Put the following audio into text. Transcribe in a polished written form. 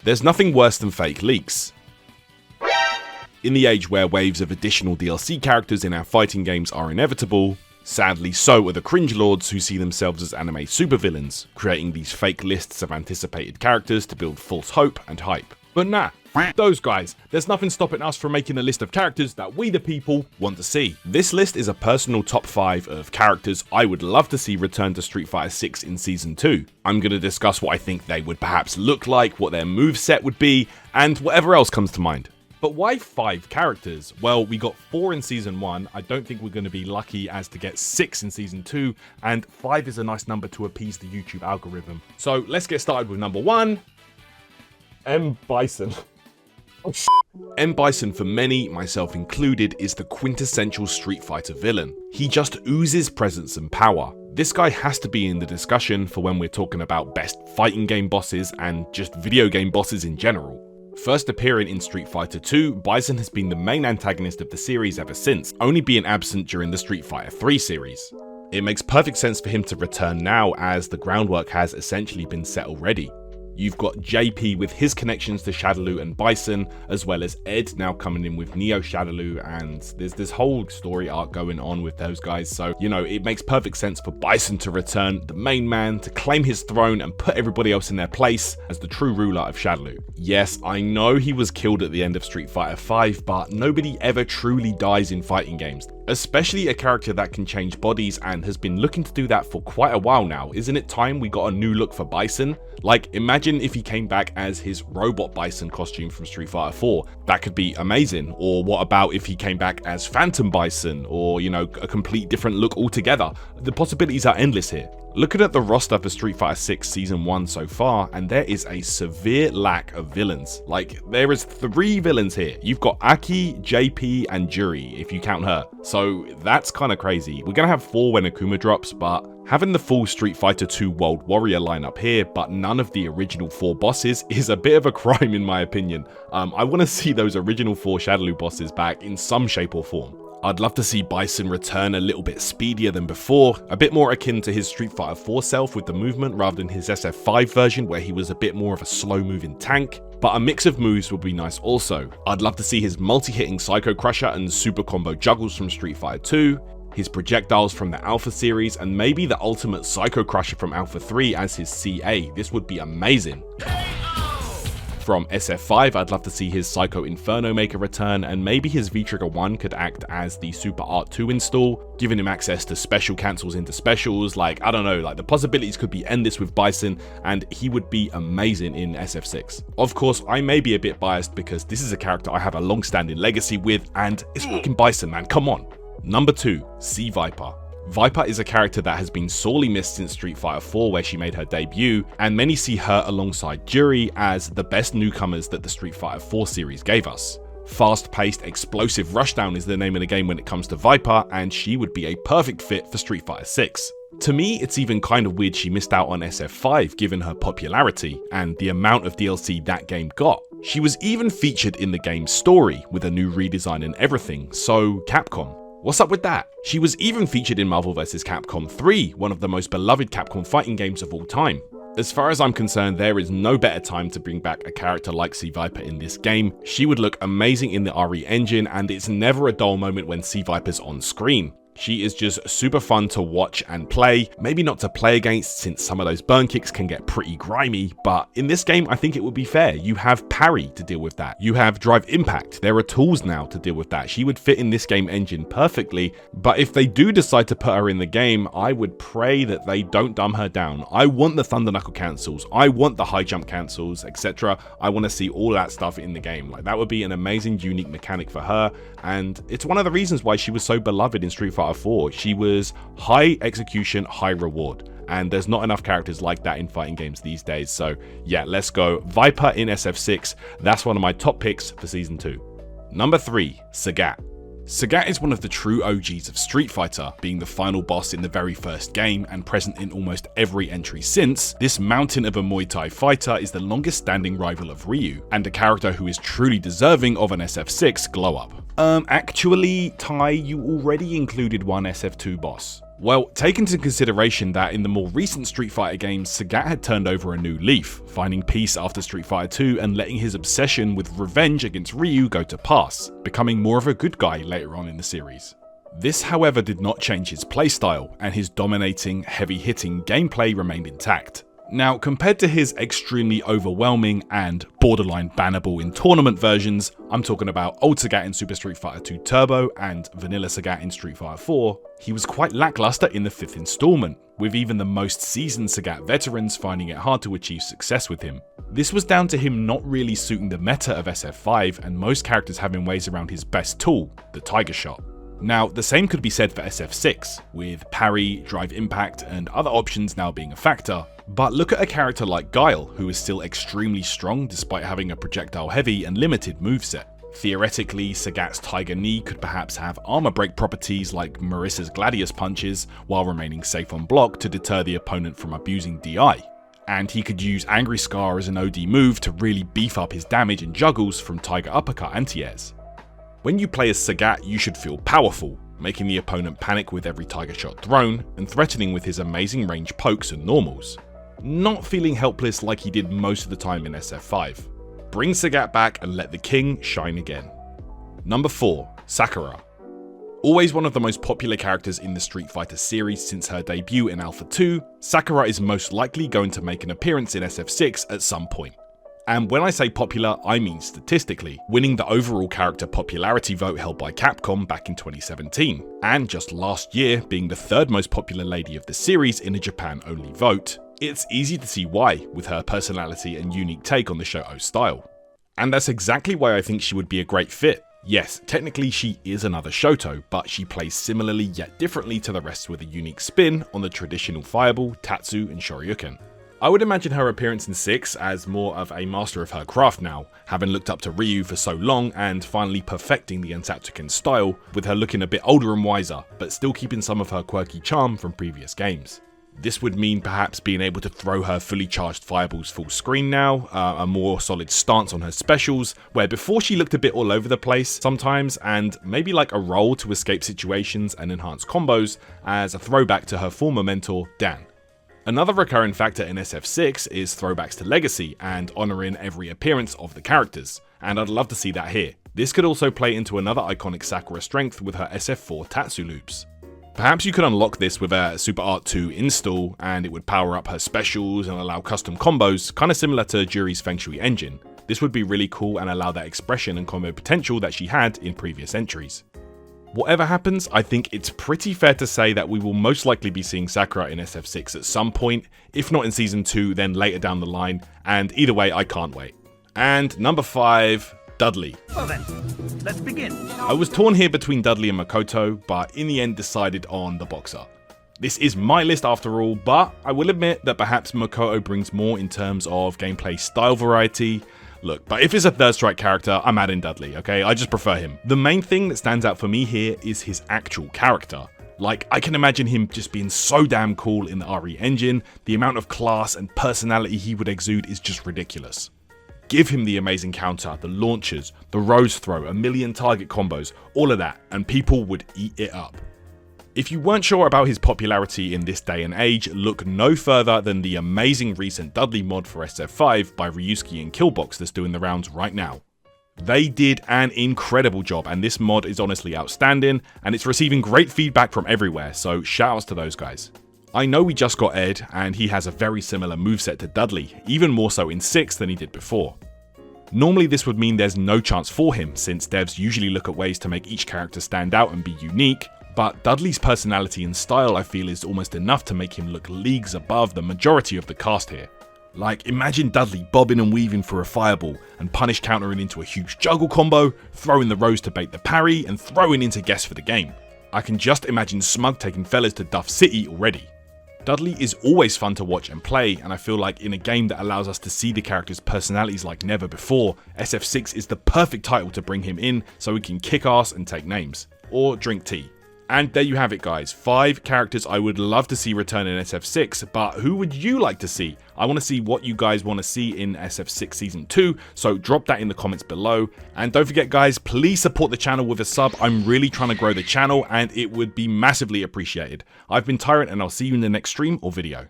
There's nothing worse than fake leaks. In the age where waves of additional DLC characters in our fighting games are inevitable, sadly so are the cringe lords who see themselves as anime supervillains, creating these fake lists of anticipated characters to build false hope and hype. But nah, those guys, there's nothing stopping us from making a list of characters that we the people want to see. This list is a personal top 5 of characters I would love to see return to Street Fighter 6 in Season 2. I'm going to discuss what I think they would perhaps look like, what their moveset would be, and whatever else comes to mind. But why 5 characters? Well, we got 4 in Season 1, I don't think we're going to be lucky as to get 6 in Season 2, and 5 is a nice number to appease the YouTube algorithm. So let's get started with number 1, M.Bison. M.Bison for many, myself included, is the quintessential Street Fighter villain. He just oozes presence and power. This guy has to be in the discussion for when we're talking about best fighting game bosses and just video game bosses in general. First appearing in Street Fighter 2, Bison has been the main antagonist of the series ever since, only being absent during the Street Fighter 3 series. It makes perfect sense for him to return now, as the groundwork has essentially been set already. You've got JP with his connections to Shadaloo and Bison, as well as Ed now coming in with Neo Shadaloo, and there's this whole story arc going on with those guys, so, you know, it makes perfect sense for Bison to return, the main man, to claim his throne and put everybody else in their place as the true ruler of Shadaloo. Yes, I know he was killed at the end of Street Fighter 5, but nobody ever truly dies in fighting games. Especially a character that can change bodies and has been looking to do that for quite a while now. Isn't it time we got a new look for Bison? Like, imagine if he came back as his robot Bison costume from Street Fighter 4. That could be amazing. Or what about if he came back as Phantom Bison, or, you know, a complete different look altogether? The possibilities are endless here. Looking at the roster for Street Fighter 6 Season 1 so far, and there is a severe lack of villains. Like, there is 3 villains here. You've got Aki, JP, and Juri, if you count her. So that's kind of crazy. We're going to have 4 when Akuma drops, but having the full Street Fighter 2 World Warrior lineup here, but none of the original 4 bosses, is a bit of a crime in my opinion. I want to see those original 4 Shadaloo bosses back in some shape or form. I'd love to see Bison return a little bit speedier than before, a bit more akin to his Street Fighter 4 self with the movement rather than his SF5 version where he was a bit more of a slow moving tank. But a mix of moves would be nice also. I'd love to see his multi-hitting Psycho Crusher and super combo juggles from Street Fighter 2, his projectiles from the Alpha series, and maybe the ultimate Psycho Crusher from Alpha 3 as his CA. This would be amazing. From SF5, I'd love to see his Psycho Inferno make a return, and maybe his V-Trigger 1 could act as the Super Art 2 install, giving him access to special cancels into specials. Like, I don't know, like the possibilities could be endless with Bison, and he would be amazing in SF6. Of course, I may be a bit biased because this is a character I have a long-standing legacy with, and it's fucking Bison, man, come on. Number 2, C.Viper. Viper is a character that has been sorely missed since Street Fighter 4 where she made her debut, and many see her alongside Juri as the best newcomers that the Street Fighter 4 series gave us. Fast-paced, explosive rushdown is the name of the game when it comes to Viper, and she would be a perfect fit for Street Fighter 6. To me, it's even kind of weird she missed out on SF5 given her popularity and the amount of DLC that game got. She was even featured in the game's story with a new redesign and everything, so Capcom, what's up with that? She was even featured in Marvel vs. Capcom 3, one of the most beloved Capcom fighting games of all time. As far as I'm concerned, there is no better time to bring back a character like C.Viper in this game. She would look amazing in the RE engine, and it's never a dull moment when C.Viper's on screen. She is just super fun to watch and play, maybe not to play against since some of those burn kicks can get pretty grimy, but in this game I think it would be fair. You have parry to deal with that, you have drive impact, there are tools now to deal with that. She would fit in this game engine perfectly, but if they do decide to put her in the game, I would pray that they don't dumb her down. I want the Thunder Knuckle cancels, I want the high jump cancels, etc. I want to see all that stuff in the game. Like, that would be an amazing unique mechanic for her, and it's one of the reasons why she was so beloved in Street Fighter 4. She was high execution, high reward, and there's not enough characters like that in fighting games these days. So yeah, let's go Viper in SF6. That's one of my top picks for Season 2. Number 3, Sagat. Sagat is one of the true OGs of Street Fighter, being the final boss in the very first game and present in almost every entry since. This mountain of a Muay Thai fighter is the longest standing rival of Ryu, and a character who is truly deserving of an SF6 glow up. Actually, Ty, you already included one SF2 boss. Well, take into consideration that in the more recent Street Fighter games, Sagat had turned over a new leaf, finding peace after Street Fighter 2 and letting his obsession with revenge against Ryu go to pass, becoming more of a good guy later on in the series. This, however, did not change his playstyle, and his dominating, heavy-hitting gameplay remained intact. Now, compared to his extremely overwhelming and borderline bannable in tournament versions, I'm talking about Old Sagat in Super Street Fighter 2 Turbo and Vanilla Sagat in Street Fighter 4, he was quite lackluster in the 5th installment, with even the most seasoned Sagat veterans finding it hard to achieve success with him. This was down to him not really suiting the meta of SF5 and most characters having ways around his best tool, the Tiger Shot. Now, the same could be said for SF6, with parry, drive impact, and other options now being a factor, but look at a character like Guile, who is still extremely strong despite having a projectile heavy and limited moveset. Theoretically, Sagat's Tiger Knee could perhaps have armor break properties like Marissa's Gladius punches, while remaining safe on block to deter the opponent from abusing DI. And he could use Angry Scar as an OD move to really beef up his damage and juggles from Tiger Uppercut anti-airs. When you play as Sagat, you should feel powerful, making the opponent panic with every Tiger Shot thrown, and threatening with his amazing range pokes and normals. Not feeling helpless like he did most of the time in SF5. Bring Sagat back and let the king shine again. Number 4. Sakura. Always one of the most popular characters in the Street Fighter series since her debut in Alpha 2, Sakura is most likely going to make an appearance in SF6 at some point. And when I say popular, I mean statistically, winning the overall character popularity vote held by Capcom back in 2017, and just last year being the 3rd most popular lady of the series in a Japan-only vote. It's easy to see why, with her personality and unique take on the Shoto style. And that's exactly why I think she would be a great fit. Yes, technically she is another Shoto, but she plays similarly yet differently to the rest with a unique spin on the traditional Fireball, Tatsu, and Shoryuken. I would imagine her appearance in 6 as more of a master of her craft now, having looked up to Ryu for so long and finally perfecting the Ensatsuken style, with her looking a bit older and wiser, but still keeping some of her quirky charm from previous games. This would mean perhaps being able to throw her fully charged fireballs full screen now, a more solid stance on her specials, where before she looked a bit all over the place sometimes, and maybe like a roll to escape situations and enhance combos, as a throwback to her former mentor, Dan. Another recurring factor in SF6 is throwbacks to Legacy and honouring every appearance of the characters, and I'd love to see that here. This could also play into another iconic Sakura strength with her SF4 Tatsu loops. Perhaps you could unlock this with a Super Art 2 install, and it would power up her specials and allow custom combos, kinda similar to Juri's Feng Shui engine. This would be really cool and allow that expression and combo potential that she had in previous entries. Whatever happens, I think it's pretty fair to say that we will most likely be seeing Sakura in SF6 at some point, if not in Season 2, then later down the line, and either way, I can't wait. And number 5, Dudley. Well then, let's begin. I was torn here between Dudley and Makoto, but in the end decided on the boxer. This is my list after all, but I will admit that perhaps Makoto brings more in terms of gameplay style variety. Look, but if it's a Third Strike character, I'm adding Dudley, okay? I just prefer him. The main thing that stands out for me here is his actual character. Like, I can imagine him just being so damn cool in the RE engine. The amount of class and personality he would exude is just ridiculous. Give him the amazing counter, the launchers, the rose throw, a million target combos, all of that, and people would eat it up. If you weren't sure about his popularity in this day and age, look no further than the amazing recent Dudley mod for SF5 by Ryusuke and Killbox that's doing the rounds right now. They did an incredible job, and this mod is honestly outstanding, and it's receiving great feedback from everywhere, so shoutouts to those guys. I know we just got Ed, and he has a very similar moveset to Dudley, even more so in 6 than he did before. Normally this would mean there's no chance for him, since devs usually look at ways to make each character stand out and be unique, but Dudley's personality and style I feel is almost enough to make him look leagues above the majority of the cast here. Like, imagine Dudley bobbing and weaving for a fireball, and punish countering into a huge juggle combo, throwing the rose to bait the parry, and throwing into guess for the game. I can just imagine Smug taking fellas to Duff City already. Dudley is always fun to watch and play, and I feel like in a game that allows us to see the character's personalities like never before, SF6 is the perfect title to bring him in so he can kick ass and take names. Or drink tea. And there you have it, guys. 5 characters I would love to see return in SF6, but who would you like to see? I want to see what you guys want to see in SF6 Season 2, so drop that in the comments below. And don't forget, guys, please support the channel with a sub. I'm really trying to grow the channel, and it would be massively appreciated. I've been Tyrant, and I'll see you in the next stream or video.